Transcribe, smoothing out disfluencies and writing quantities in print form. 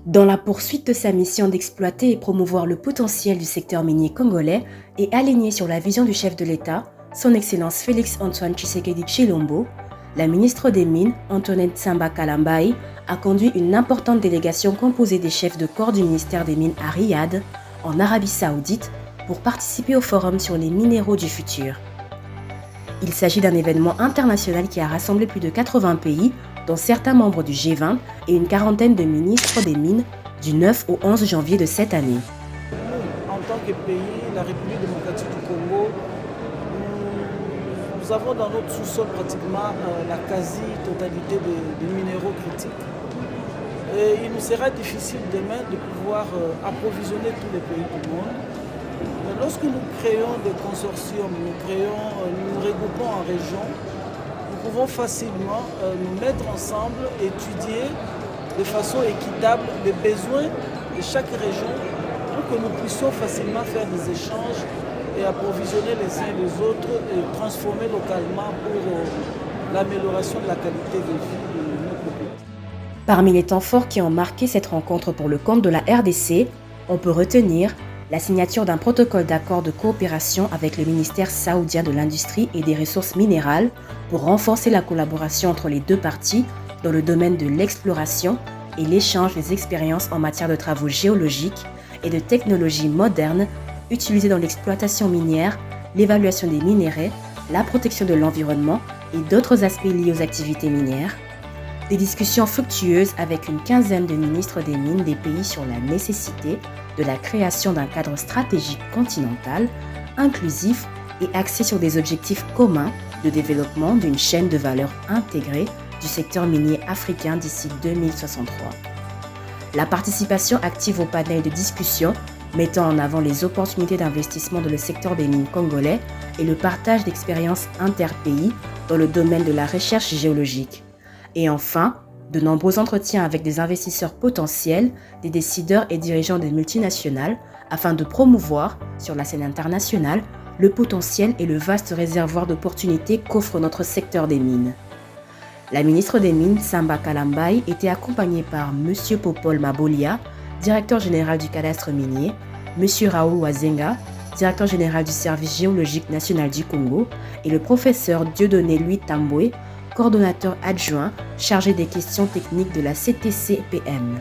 Dans la poursuite de sa mission d'exploiter et promouvoir le potentiel du secteur minier congolais et aligné sur la vision du chef de l'État, son Excellence Félix-Antoine Tshisekedi Tshilombo, la ministre des Mines, Antoinette Samba Kalambayi, a conduit une importante délégation composée des chefs de corps du ministère des Mines à Riyad, en Arabie Saoudite, pour participer au forum sur les minéraux du futur. Il s'agit d'un événement international qui a rassemblé plus de 80 pays, dont certains membres du G20 et une quarantaine de ministres des Mines du 9 au 11 janvier de cette année. Nous, en tant que pays, la République démocratique du Congo, nous avons dans notre sous-sol pratiquement la quasi-totalité des minéraux critiques. Et il nous sera difficile demain de pouvoir approvisionner tous les pays du monde. Mais lorsque nous créons des consortiums, nous regroupons en régions, nous pouvons facilement nous mettre ensemble, étudier de façon équitable les besoins de chaque région pour que nous puissions facilement faire des échanges et approvisionner les uns les autres et transformer localement pour l'amélioration de la qualité de vie de notre pays. Parmi les temps forts qui ont marqué cette rencontre pour le compte de la RDC, on peut retenir la signature d'un protocole d'accord de coopération avec le ministère saoudien de l'Industrie et des Ressources minérales pour renforcer la collaboration entre les deux parties dans le domaine de l'exploration et l'échange des expériences en matière de travaux géologiques et de technologies modernes utilisées dans l'exploitation minière, l'évaluation des minéraux, la protection de l'environnement et d'autres aspects liés aux activités minières. Des discussions fructueuses avec une quinzaine de ministres des Mines des pays sur la nécessité de la création d'un cadre stratégique continental, inclusif et axé sur des objectifs communs de développement d'une chaîne de valeur intégrée du secteur minier africain d'ici 2063. La participation active au panel de discussion mettant en avant les opportunités d'investissement dans le secteur des mines congolais et le partage d'expériences interpays dans le domaine de la recherche géologique. Et enfin, de nombreux entretiens avec des investisseurs potentiels, des décideurs et dirigeants des multinationales afin de promouvoir, sur la scène internationale, le potentiel et le vaste réservoir d'opportunités qu'offre notre secteur des mines. La ministre des Mines, Samba Kalambayi, était accompagnée par M. Popol Mabolia, directeur général du cadastre minier, M. Raoul Wazenga, directeur général du service géologique national du Congo, et le professeur Dieudonné Louis Tamboué, coordonnateur adjoint chargé des questions techniques de la CTCPM.